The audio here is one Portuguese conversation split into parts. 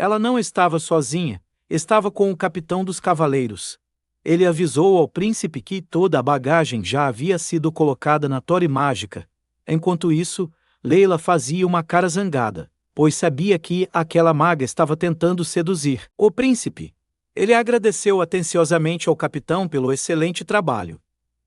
Ela não estava sozinha, estava com o capitão dos cavaleiros. Ele avisou ao príncipe que toda a bagagem já havia sido colocada na torre mágica. Enquanto isso, Layla fazia uma cara zangada, pois sabia que aquela maga estava tentando seduzir o príncipe. Ele agradeceu atenciosamente ao capitão pelo excelente trabalho.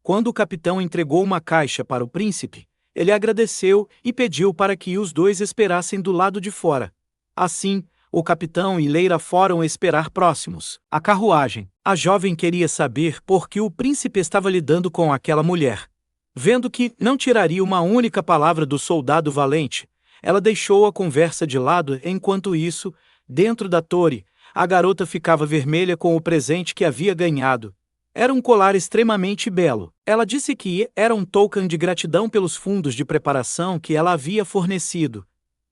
Quando o capitão entregou uma caixa para o príncipe, ele agradeceu e pediu para que os dois esperassem do lado de fora. Assim, o capitão e Layla foram esperar próximos à carruagem. A jovem queria saber por que o príncipe estava lidando com aquela mulher. Vendo que não tiraria uma única palavra do soldado valente, ela deixou a conversa de lado. Enquanto isso, dentro da torre, a garota ficava vermelha com o presente que havia ganhado. Era um colar extremamente belo. Ela disse que era um token de gratidão pelos fundos de preparação que ela havia fornecido.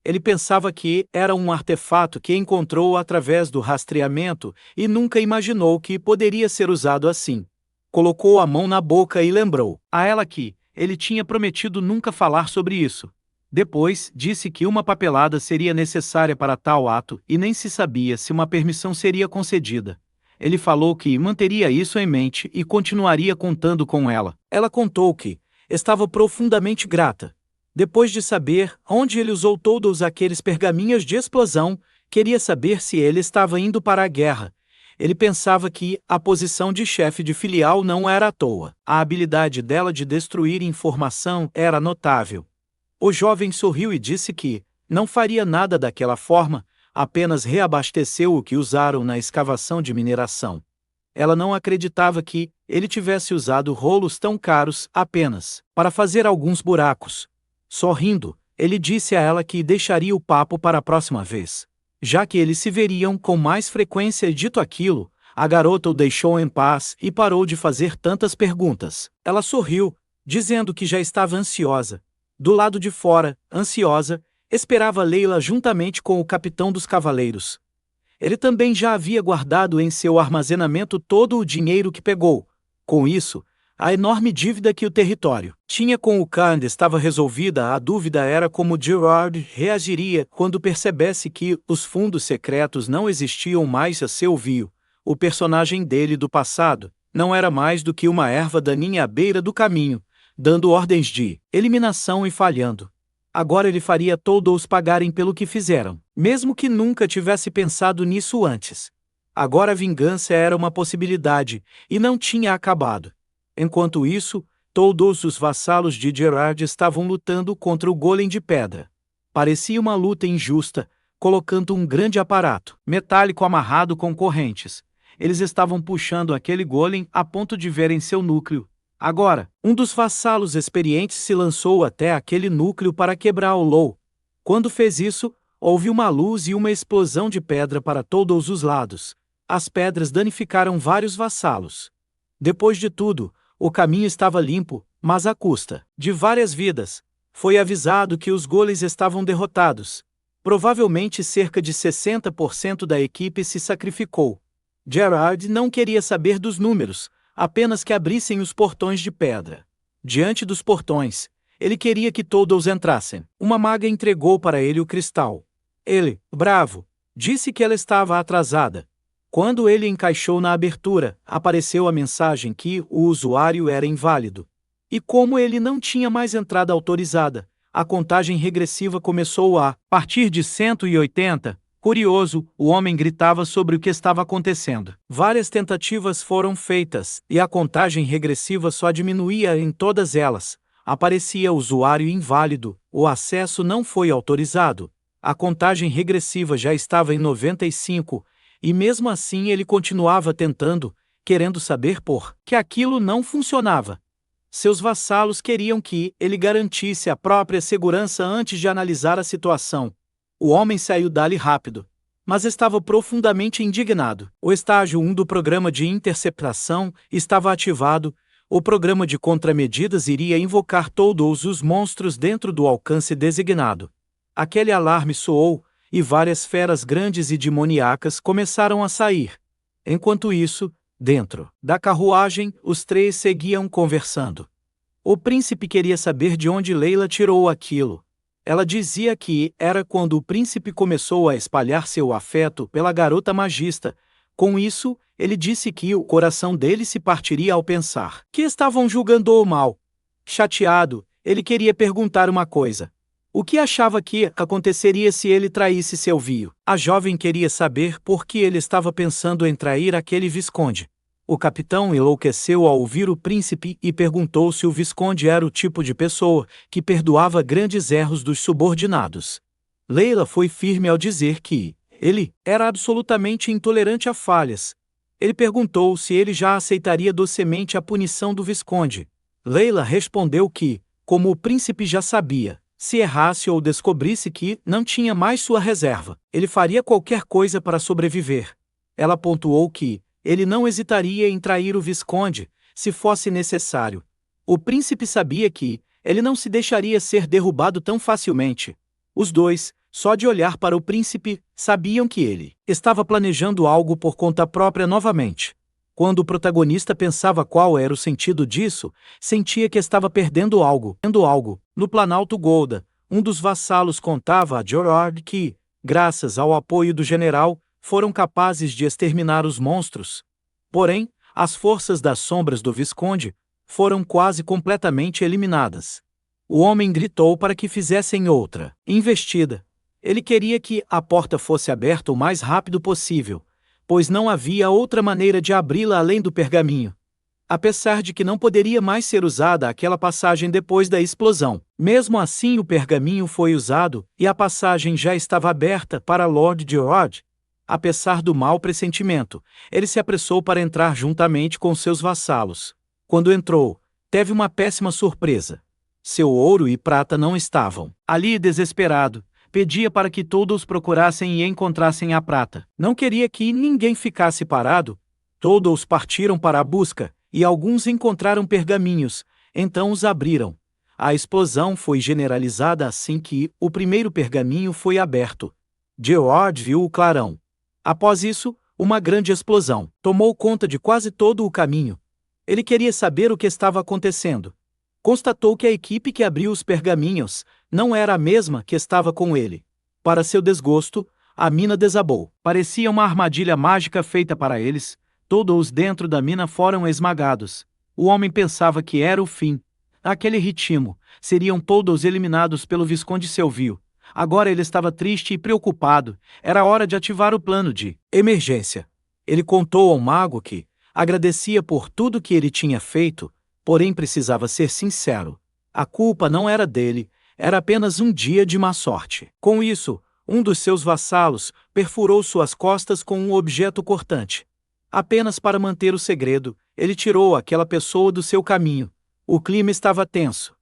Ele pensava que era um artefato que encontrou através do rastreamento e nunca imaginou que poderia ser usado assim. Colocou a mão na boca e lembrou a ela que ele tinha prometido nunca falar sobre isso. Depois, disse que uma papelada seria necessária para tal ato e nem se sabia se uma permissão seria concedida. Ele falou que manteria isso em mente e continuaria contando com ela. Ela contou que estava profundamente grata. Depois de saber onde ele usou todos aqueles pergaminhos de explosão, queria saber se ele estava indo para a guerra. Ele pensava que a posição de chefe de filial não era à toa. A habilidade dela de destruir informação era notável. O jovem sorriu e disse que não faria nada daquela forma, apenas reabasteceu o que usaram na escavação de mineração. Ela não acreditava que ele tivesse usado rolos tão caros apenas para fazer alguns buracos. Sorrindo, ele disse a ela que deixaria o papo para a próxima vez, já que eles se veriam com mais frequência. E dito aquilo, a garota o deixou em paz e parou de fazer tantas perguntas. Ela sorriu, dizendo que já estava ansiosa. Do lado de fora, ansiosa, esperava Layla juntamente com o capitão dos cavaleiros. Ele também já havia guardado em seu armazenamento todo o dinheiro que pegou. Com isso, a enorme dívida que o território tinha com o Khan estava resolvida. A dúvida era como Gerard reagiria quando percebesse que os fundos secretos não existiam mais a seu viu. O personagem dele do passado não era mais do que uma erva daninha à beira do caminho, dando ordens de eliminação e falhando. Agora ele faria todos pagarem pelo que fizeram, mesmo que nunca tivesse pensado nisso antes. Agora a vingança era uma possibilidade, e não tinha acabado. Enquanto isso, todos os vassalos de Gerard estavam lutando contra o golem de pedra. Parecia uma luta injusta, colocando um grande aparato metálico amarrado com correntes. Eles estavam puxando aquele golem a ponto de verem seu núcleo. Agora, um dos vassalos experientes se lançou até aquele núcleo para quebrar o low. Quando fez isso, houve uma luz e uma explosão de pedra para todos os lados. As pedras danificaram vários vassalos. Depois de tudo, o caminho estava limpo, mas à custa de várias vidas. Foi avisado que os golems estavam derrotados. Provavelmente cerca de 60% da equipe se sacrificou. Gerard não queria saber dos números, apenas que abrissem os portões de pedra. Diante dos portões, ele queria que todos entrassem. Uma maga entregou para ele o cristal. Ele, bravo, disse que ela estava atrasada. Quando ele encaixou na abertura, apareceu a mensagem que o usuário era inválido. E como ele não tinha mais entrada autorizada, a contagem regressiva começou a partir de 180. Curioso, o homem gritava sobre o que estava acontecendo. Várias tentativas foram feitas, e a contagem regressiva só diminuía em todas elas. Aparecia usuário inválido, o acesso não foi autorizado. A contagem regressiva já estava em 95, e mesmo assim ele continuava tentando, querendo saber por que aquilo não funcionava. Seus vassalos queriam que ele garantisse a própria segurança antes de analisar a situação. O homem saiu dali rápido, mas estava profundamente indignado. O estágio 1 do programa de interceptação estava ativado. O programa de contramedidas iria invocar todos os monstros dentro do alcance designado. Aquele alarme soou, e várias feras grandes e demoníacas começaram a sair. Enquanto isso, dentro da carruagem, os três seguiam conversando. O príncipe queria saber de onde Layla tirou aquilo. Ela dizia que era quando o príncipe começou a espalhar seu afeto pela garota magista. Com isso, ele disse que o coração dele se partiria ao pensar que estavam julgando-o mal. Chateado, ele queria perguntar uma coisa. O que achava que aconteceria se ele traísse Silvio? A jovem queria saber por que ele estava pensando em trair aquele visconde. O capitão enlouqueceu ao ouvir o príncipe e perguntou se o visconde era o tipo de pessoa que perdoava grandes erros dos subordinados. Leila foi firme ao dizer que ele era absolutamente intolerante a falhas. Ele perguntou se ele já aceitaria docemente a punição do visconde. Leila respondeu que, como o príncipe já sabia, se errasse ou descobrisse que não tinha mais sua reserva, ele faria qualquer coisa para sobreviver. Ela pontuou que ele não hesitaria em trair o visconde, se fosse necessário. O príncipe sabia que ele não se deixaria ser derrubado tão facilmente. Os dois, só de olhar para o príncipe, sabiam que ele estava planejando algo por conta própria novamente. Quando o protagonista pensava qual era o sentido disso, sentia que estava perdendo algo. No Planalto Golda, um dos vassalos contava a Gerard que, graças ao apoio do general, foram capazes de exterminar os monstros. Porém, as forças das sombras do Visconde foram quase completamente eliminadas. O homem gritou para que fizessem outra investida. Ele queria que a porta fosse aberta o mais rápido possível, pois não havia outra maneira de abri-la além do pergaminho. Apesar de que não poderia mais ser usada aquela passagem depois da explosão, mesmo assim o pergaminho foi usado e a passagem já estava aberta para Lord Gerard. Apesar do mau pressentimento, ele se apressou para entrar juntamente com seus vassalos. Quando entrou, teve uma péssima surpresa. Seu ouro e prata não estavam ali. Desesperado, pedia para que todos procurassem e encontrassem a prata. Não queria que ninguém ficasse parado. Todos partiram para a busca, e alguns encontraram pergaminhos, então os abriram. A explosão foi generalizada assim que o primeiro pergaminho foi aberto. Gerard viu o clarão. Após isso, uma grande explosão tomou conta de quase todo o caminho. Ele queria saber o que estava acontecendo. Constatou que a equipe que abriu os pergaminhos não era a mesma que estava com ele. Para seu desgosto, a mina desabou. Parecia uma armadilha mágica feita para eles. Todos dentro da mina foram esmagados. O homem pensava que era o fim. Naquele ritmo, seriam todos eliminados pelo Visconde Silvio. Agora ele estava triste e preocupado. Era hora de ativar o plano de emergência. Ele contou ao mago que agradecia por tudo que ele tinha feito, porém precisava ser sincero. A culpa não era dele, era apenas um dia de má sorte. Com isso, um dos seus vassalos perfurou suas costas com um objeto cortante. Apenas para manter o segredo, ele tirou aquela pessoa do seu caminho. O clima estava tenso.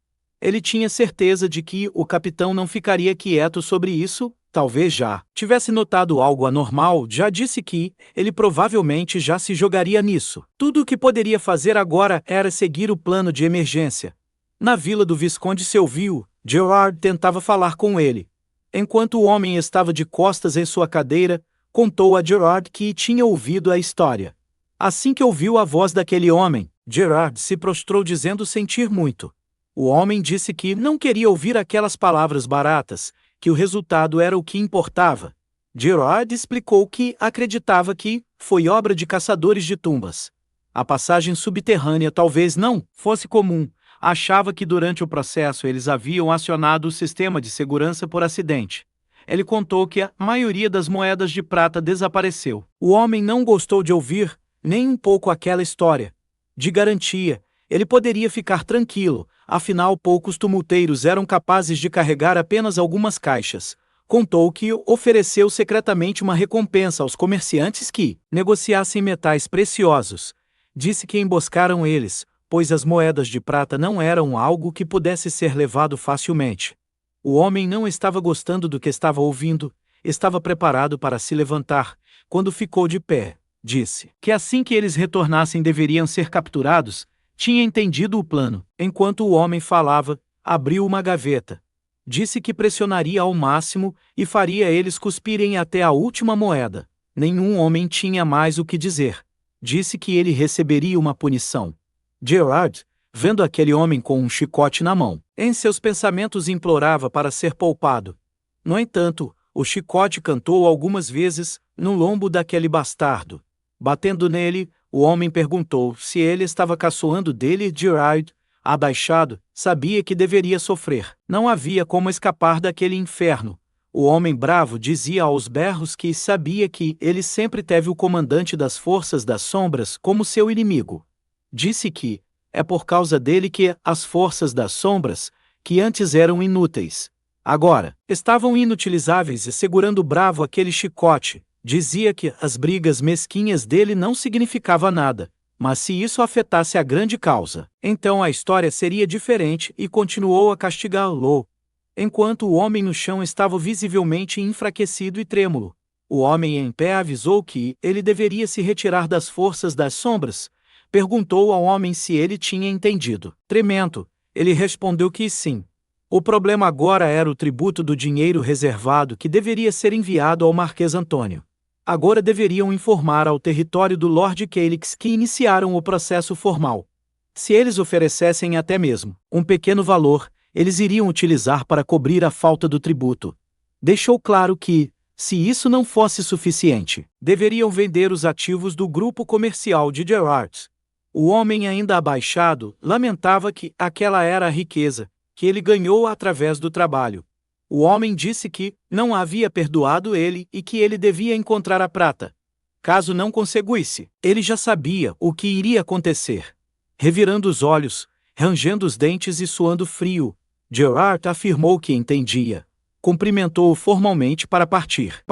Ele tinha certeza de que o capitão não ficaria quieto sobre isso, talvez já tivesse notado algo anormal, já disse que ele provavelmente já se jogaria nisso. Tudo o que poderia fazer agora era seguir o plano de emergência. Na vila do Visconde Silvio, Gerard tentava falar com ele. Enquanto o homem estava de costas em sua cadeira, contou a Gerard que tinha ouvido a história. Assim que ouviu a voz daquele homem, Gerard se prostrou dizendo sentir muito. O homem disse que não queria ouvir aquelas palavras baratas, que o resultado era o que importava. Gerard explicou que acreditava que foi obra de caçadores de tumbas. A passagem subterrânea talvez não fosse comum. Achava que durante o processo eles haviam acionado o sistema de segurança por acidente. Ele contou que a maioria das moedas de prata desapareceu. O homem não gostou de ouvir nem um pouco aquela história. De garantia, ele poderia ficar tranquilo, afinal poucos tumulteiros eram capazes de carregar apenas algumas caixas. Contou que ofereceu secretamente uma recompensa aos comerciantes que negociassem metais preciosos. Disse que emboscaram eles, pois as moedas de prata não eram algo que pudesse ser levado facilmente. O homem não estava gostando do que estava ouvindo, estava preparado para se levantar, quando ficou de pé. Disse que assim que eles retornassem deveriam ser capturados. Tinha entendido o plano. Enquanto o homem falava, abriu uma gaveta. Disse que pressionaria ao máximo e faria eles cuspirem até a última moeda. Nenhum homem tinha mais o que dizer. Disse que ele receberia uma punição. Gerard, vendo aquele homem com um chicote na mão, Em seus pensamentos implorava para ser poupado. No entanto, o chicote cantou algumas vezes no lombo daquele bastardo. Batendo nele, o homem perguntou se ele estava caçoando dele. Gerard, abaixado, sabia que deveria sofrer. Não havia como escapar daquele inferno. O homem bravo dizia aos berros que sabia que ele sempre teve o comandante das forças das sombras como seu inimigo. Disse que é por causa dele que as forças das sombras, que antes eram inúteis, agora estavam inutilizáveis, e segurando bravo aquele chicote, dizia que as brigas mesquinhas dele não significavam nada, mas se isso afetasse a grande causa, então a história seria diferente, e continuou a castigá-lo. Enquanto o homem no chão estava visivelmente enfraquecido e trêmulo, o homem em pé avisou que ele deveria se retirar das forças das sombras. Perguntou ao homem se ele tinha entendido. Tremendo, ele respondeu que sim. O problema agora era o tributo do dinheiro reservado que deveria ser enviado ao Marquês Antônio. Agora deveriam informar ao território do Lord Calyx que iniciaram o processo formal. Se eles oferecessem até mesmo um pequeno valor, eles iriam utilizar para cobrir a falta do tributo. Deixou claro que, se isso não fosse suficiente, deveriam vender os ativos do grupo comercial de Gerard. O homem, ainda abaixado, lamentava que aquela era a riqueza que ele ganhou através do trabalho. O homem disse que não havia perdoado ele e que ele devia encontrar a prata. Caso não conseguisse, ele já sabia o que iria acontecer. Revirando os olhos, rangendo os dentes e suando frio, Gerard afirmou que entendia. Cumprimentou-o formalmente para partir.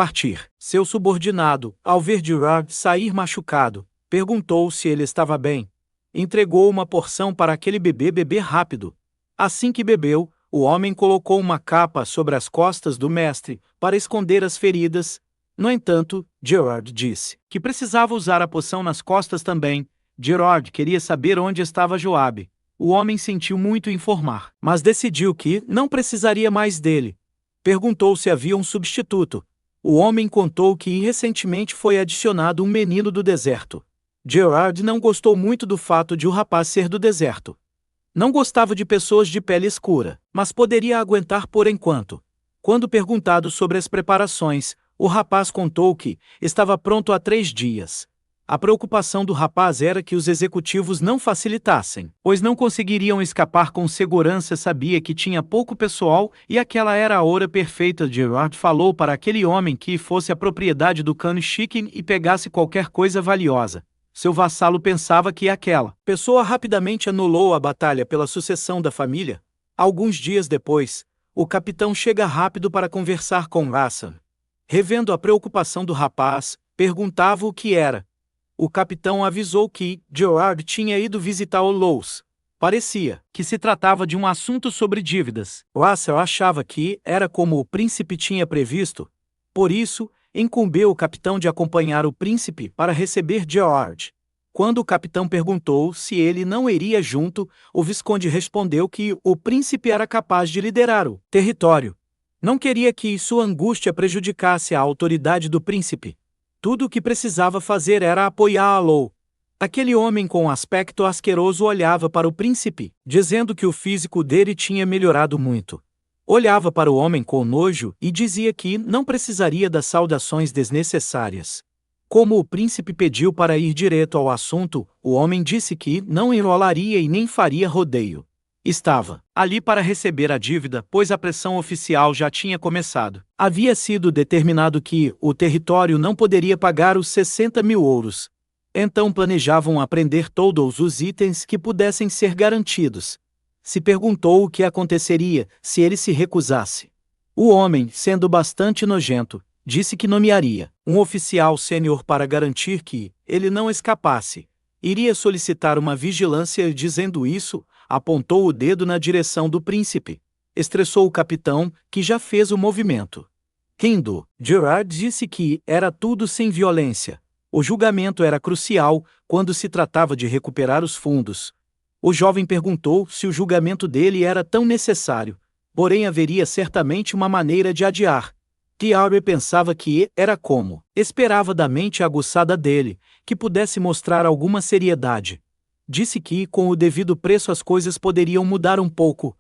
Seu subordinado, ao ver Gerard sair machucado, perguntou se ele estava bem. Entregou uma porção para aquele bebê beber rápido. Assim que bebeu, o homem colocou uma capa sobre as costas do mestre, para esconder as feridas. No entanto, Gerard disse que precisava usar a poção nas costas também. Gerard queria saber onde estava Joabe. O homem sentiu muito informar, mas decidiu que não precisaria mais dele. Perguntou se havia um substituto. O homem contou que recentemente foi adicionado um menino do deserto. Gerard não gostou muito do fato de o rapaz ser do deserto. Não gostava de pessoas de pele escura, mas poderia aguentar por enquanto. Quando perguntado sobre as preparações, o rapaz contou que estava pronto há 3 dias. A preocupação do rapaz era que os executivos não facilitassem, pois não conseguiriam escapar com segurança. Sabia que tinha pouco pessoal e aquela era a hora perfeita. Gerard falou para aquele homem que fosse à propriedade do Cano Chicken e pegasse qualquer coisa valiosa. Seu vassalo pensava que aquela pessoa rapidamente anulou a batalha pela sucessão da família. Alguns dias depois, o capitão chega rápido para conversar com Hassan. Revendo a preocupação do rapaz, perguntava o que era. O capitão avisou que Gerard tinha ido visitar o Lous. Parecia que se tratava de um assunto sobre dívidas. Hassan achava que era como o príncipe tinha previsto. Por isso, incumbeu o capitão de acompanhar o príncipe para receber Gerard. Quando o capitão perguntou se ele não iria junto, o visconde respondeu que o príncipe era capaz de liderar o território. Não queria que sua angústia prejudicasse a autoridade do príncipe. Tudo o que precisava fazer era apoiá-lo. Aquele homem com aspecto asqueroso olhava para o príncipe, dizendo que o físico dele tinha melhorado muito. Olhava para o homem com nojo e dizia que não precisaria das saudações desnecessárias. Como o príncipe pediu para ir direto ao assunto, o homem disse que não enrolaria e nem faria rodeio. Estava ali para receber a dívida, pois a pressão oficial já tinha começado. Havia sido determinado que o território não poderia pagar os 60.000 ouros. Então planejavam apreender todos os itens que pudessem ser garantidos. Se perguntou o que aconteceria se ele se recusasse. O homem, sendo bastante nojento, disse que nomearia um oficial sênior para garantir que ele não escapasse. Iria solicitar uma vigilância e, dizendo isso, apontou o dedo na direção do príncipe. Estressou o capitão, que já fez o movimento. Rindo, Gerard disse que era tudo sem violência. O julgamento era crucial quando se tratava de recuperar os fundos. O jovem perguntou se o julgamento dele era tão necessário, porém haveria certamente uma maneira de adiar. Thierry pensava que era como esperava da mente aguçada dele, que pudesse mostrar alguma seriedade. Disse que, com o devido preço, as coisas poderiam mudar um pouco.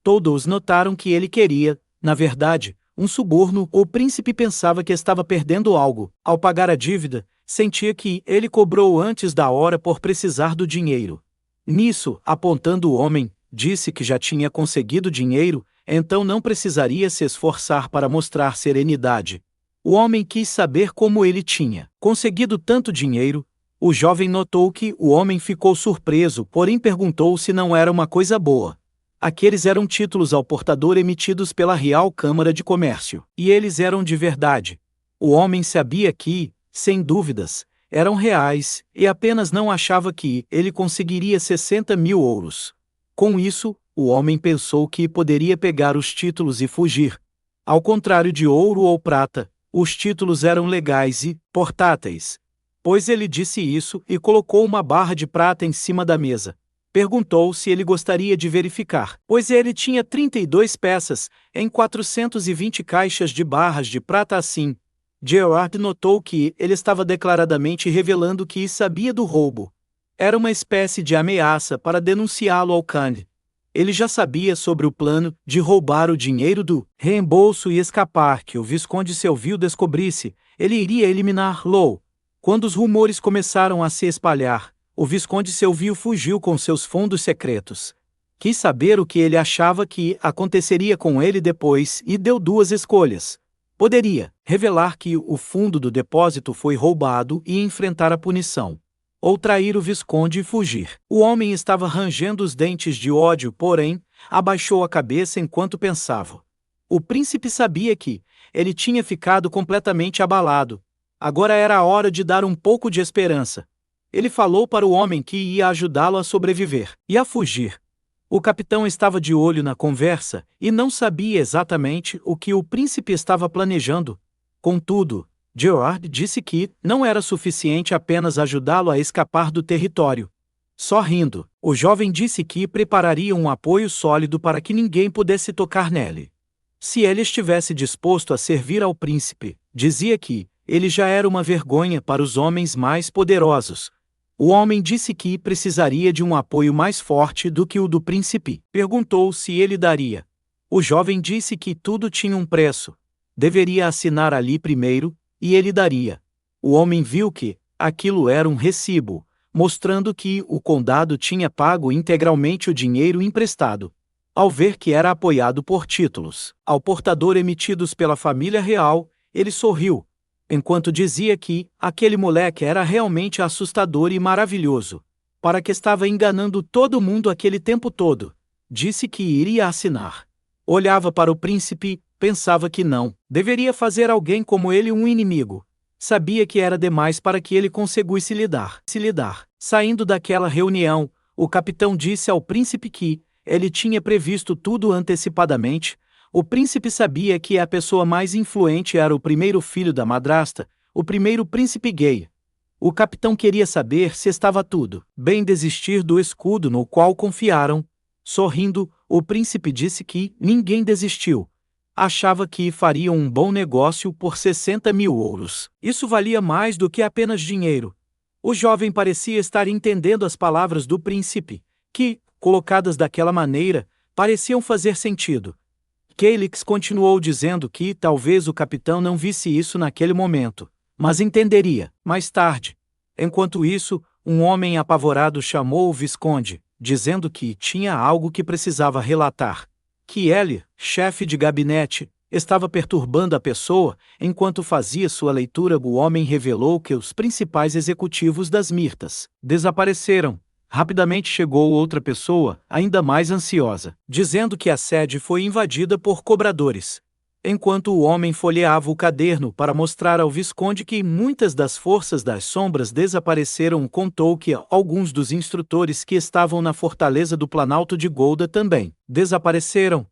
Todos notaram que ele queria, na verdade, um suborno. O príncipe pensava que estava perdendo algo. Ao pagar a dívida, sentia que ele cobrou antes da hora por precisar do dinheiro. Nisso, apontando o homem, disse que já tinha conseguido dinheiro, então não precisaria se esforçar para mostrar serenidade. O homem quis saber como ele tinha conseguido tanto dinheiro. O jovem notou que o homem ficou surpreso, porém perguntou se não era uma coisa boa. Aqueles eram títulos ao portador emitidos pela Real Câmara de Comércio, e eles eram de verdade. O homem sabia que, sem dúvidas, eram reais, e apenas não achava que ele conseguiria 60.000 ouros. Com isso, o homem pensou que poderia pegar os títulos e fugir. Ao contrário de ouro ou prata, os títulos eram legais e portáteis. Pois ele disse isso e colocou uma barra de prata em cima da mesa. Perguntou se ele gostaria de verificar, pois ele tinha 32 peças, em 420 caixas de barras de prata assim. Gerard notou que ele estava declaradamente revelando que sabia do roubo. Era uma espécie de ameaça para denunciá-lo ao Khan. Ele já sabia sobre o plano de roubar o dinheiro do reembolso e escapar que o Visconde Selville descobrisse. Ele iria eliminá-lo. Quando os rumores começaram a se espalhar, o Visconde Selville fugiu com seus fundos secretos. Quis saber o que ele achava que aconteceria com ele depois e deu duas escolhas. Poderia revelar que o fundo do depósito foi roubado e enfrentar a punição, ou trair o Visconde e fugir. O homem estava rangendo os dentes de ódio, porém, abaixou a cabeça enquanto pensava. O príncipe sabia que ele tinha ficado completamente abalado. Agora era a hora de dar um pouco de esperança. Ele falou para o homem que ia ajudá-lo a sobreviver e a fugir. O capitão estava de olho na conversa e não sabia exatamente o que o príncipe estava planejando. Contudo, Gerard disse que não era suficiente apenas ajudá-lo a escapar do território. Sorrindo, o jovem disse que prepararia um apoio sólido para que ninguém pudesse tocar nele. Se ele estivesse disposto a servir ao príncipe, dizia que ele já era uma vergonha para os homens mais poderosos. O homem disse que precisaria de um apoio mais forte do que o do príncipe. Perguntou se ele daria. O jovem disse que tudo tinha um preço. Deveria assinar ali primeiro, e ele daria. O homem viu que aquilo era um recibo, mostrando que o condado tinha pago integralmente o dinheiro emprestado. Ao ver que era apoiado por títulos ao portador emitidos pela família real, ele sorriu, enquanto dizia que aquele moleque era realmente assustador e maravilhoso. Para que estava enganando todo mundo aquele tempo todo. Disse que iria assinar. Olhava para o príncipe, pensava que não deveria fazer alguém como ele um inimigo. Sabia que era demais para que ele conseguisse lidar. Saindo daquela reunião, o capitão disse ao príncipe que ele tinha previsto tudo antecipadamente. O príncipe sabia que a pessoa mais influente era o primeiro filho da madrasta, o primeiro príncipe gay. O capitão queria saber se estava tudo bem desistir do escudo no qual confiaram. Sorrindo, o príncipe disse que ninguém desistiu. Achava que fariam um bom negócio por 60.000 ouros. Isso valia mais do que apenas dinheiro. O jovem parecia estar entendendo as palavras do príncipe, que, colocadas daquela maneira, pareciam fazer sentido. Calyx continuou dizendo que talvez o capitão não visse isso naquele momento, mas entenderia mais tarde. Enquanto isso, um homem apavorado chamou o Visconde, dizendo que tinha algo que precisava relatar. Que ele, chefe de gabinete, estava perturbando a pessoa. Enquanto fazia sua leitura, o homem revelou que os principais executivos das Mirtas desapareceram. Rapidamente chegou outra pessoa, ainda mais ansiosa, dizendo que a sede foi invadida por cobradores. Enquanto o homem folheava o caderno para mostrar ao Visconde que muitas das forças das sombras desapareceram, contou que alguns dos instrutores que estavam na fortaleza do Planalto de Golda também desapareceram,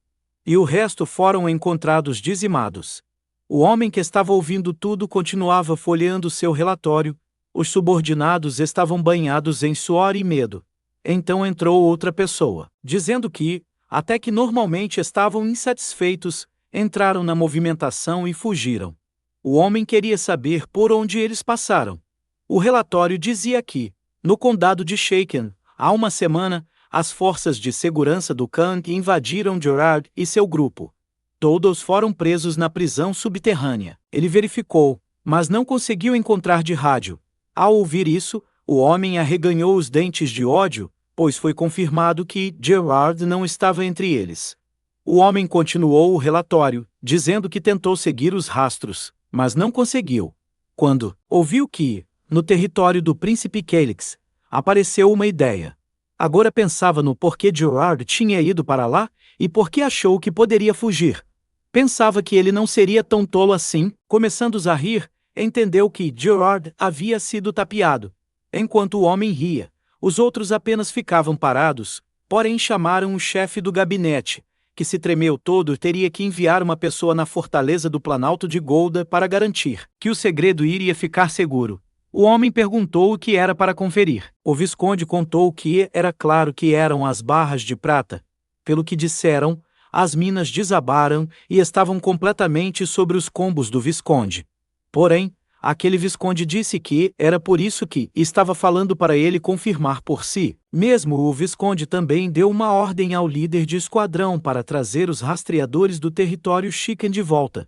e o resto foram encontrados dizimados. O homem que estava ouvindo tudo continuava folheando seu relatório. Os subordinados estavam banhados em suor e medo. Então entrou outra pessoa, dizendo que, até que normalmente estavam insatisfeitos, entraram na movimentação e fugiram. O homem queria saber por onde eles passaram. O relatório dizia que, no condado de Shaken, há uma semana, as forças de segurança do Khan invadiram Gerard e seu grupo. Todos foram presos na prisão subterrânea. Ele verificou, mas não conseguiu encontrar de rádio. Ao ouvir isso, o homem arreganhou os dentes de ódio, pois foi confirmado que Gerard não estava entre eles. O homem continuou o relatório, dizendo que tentou seguir os rastros, mas não conseguiu. Quando ouviu que, no território do príncipe Calyx, apareceu uma ideia. Agora pensava no porquê Gerard tinha ido para lá e por que achou que poderia fugir. Pensava que ele não seria tão tolo assim. Começando a rir, entendeu que Gerard havia sido tapeado. Enquanto o homem ria, os outros apenas ficavam parados, porém chamaram o chefe do gabinete, que se tremeu todo. Teria que enviar uma pessoa na fortaleza do Planalto de Golda para garantir que o segredo iria ficar seguro. O homem perguntou o que era para conferir. O Visconde contou que era claro que eram as barras de prata. Pelo que disseram, as minas desabaram e estavam completamente sobre os combos do Visconde. Porém, aquele Visconde disse que era por isso que estava falando para ele confirmar por si. Mesmo o Visconde também deu uma ordem ao líder de esquadrão para trazer os rastreadores do território Chicken de volta.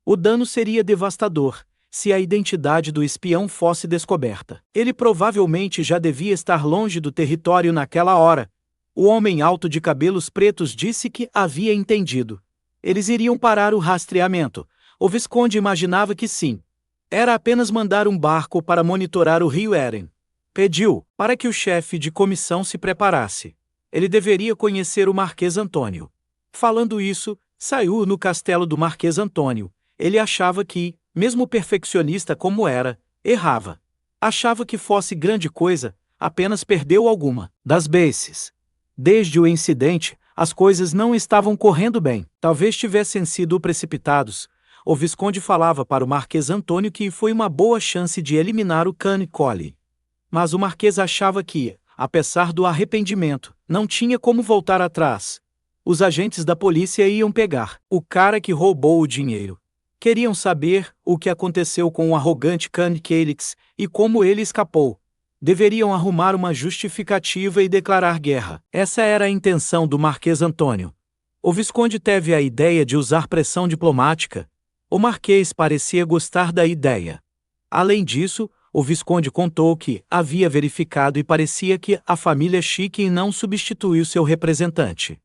O dano seria devastador se a identidade do espião fosse descoberta. Ele provavelmente já devia estar longe do território naquela hora. O homem alto de cabelos pretos disse que havia entendido. Eles iriam parar o rastreamento. O Visconde imaginava que sim. Era apenas mandar um barco para monitorar o rio Eren. Pediu para que o chefe de comissão se preparasse. Ele deveria conhecer o Marquês Antônio. Falando isso, saiu no castelo do Marquês Antônio. Ele achava que, mesmo perfeccionista como era, errava. Achava que fosse grande coisa, apenas perdeu alguma das bases. Desde o incidente, as coisas não estavam correndo bem. Talvez tivessem sido precipitados. O Visconde falava para o Marquês Antônio que foi uma boa chance de eliminar o Khan Cole. Mas o Marquês achava que, apesar do arrependimento, não tinha como voltar atrás. Os agentes da polícia iam pegar o cara que roubou o dinheiro. Queriam saber o que aconteceu com o arrogante Khan Calyx e como ele escapou. Deveriam arrumar uma justificativa e declarar guerra. Essa era a intenção do Marquês Antônio. O Visconde teve a ideia de usar pressão diplomática. O Marquês parecia gostar da ideia. Além disso, o Visconde contou que havia verificado e parecia que a família Chicken não substituiu seu representante.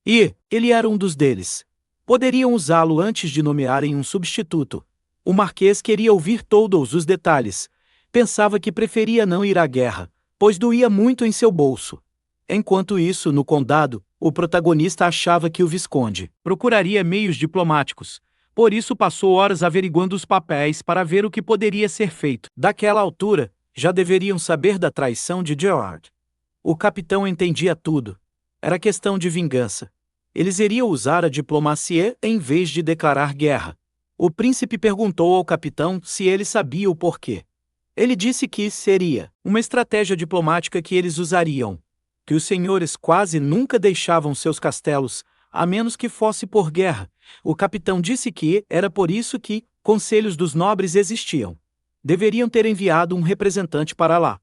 E ele era um dos deles. Poderiam usá-lo antes de nomearem um substituto. O Marquês queria ouvir todos os detalhes. Pensava que preferia não ir à guerra, pois doía muito em seu bolso. Enquanto isso, no condado, o protagonista achava que o Visconde procuraria meios diplomáticos. Por isso passou horas averiguando os papéis para ver o que poderia ser feito. Daquela altura, já deveriam saber da traição de Gerard. O capitão entendia tudo. Era questão de vingança. Eles iriam usar a diplomacia em vez de declarar guerra. O príncipe perguntou ao capitão se ele sabia o porquê. Ele disse que seria uma estratégia diplomática que eles usariam. Que os senhores quase nunca deixavam seus castelos, a menos que fosse por guerra. O capitão disse que era por isso que conselhos dos nobres existiam. Deveriam ter enviado um representante para lá.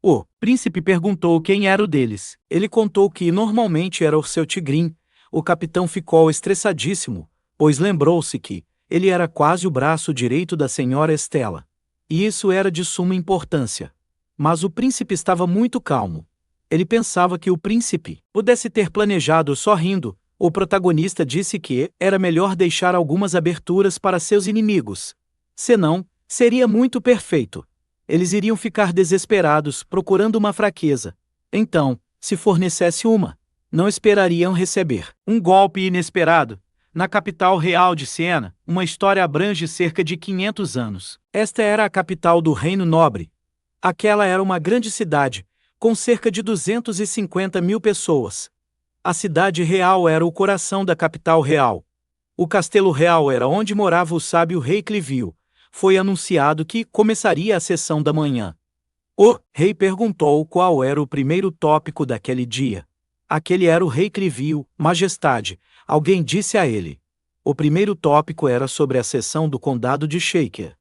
O príncipe perguntou quem era o deles. Ele contou que normalmente era o seu Tigrin. O capitão ficou estressadíssimo, pois lembrou-se que ele era quase o braço direito da senhora Estela. E isso era de suma importância. Mas o príncipe estava muito calmo. Ele pensava que o príncipe pudesse ter planejado sorrindo. O protagonista disse que era melhor deixar algumas aberturas para seus inimigos. Senão, seria muito perfeito. Eles iriam ficar desesperados, procurando uma fraqueza. Então, se fornecesse uma, não esperariam receber um golpe inesperado. Na capital real de Siena, uma história abrange cerca de 500 anos. Esta era a capital do Reino Nobre. Aquela era uma grande cidade, com cerca de 250 mil pessoas. A cidade real era o coração da capital real. O castelo real era onde morava o sábio rei Clivio. Foi anunciado que começaria a sessão da manhã. O rei perguntou qual era o primeiro tópico daquele dia. Aquele era o rei Clivio, majestade. Alguém disse a ele. O primeiro tópico era sobre a sessão do condado de Shaker.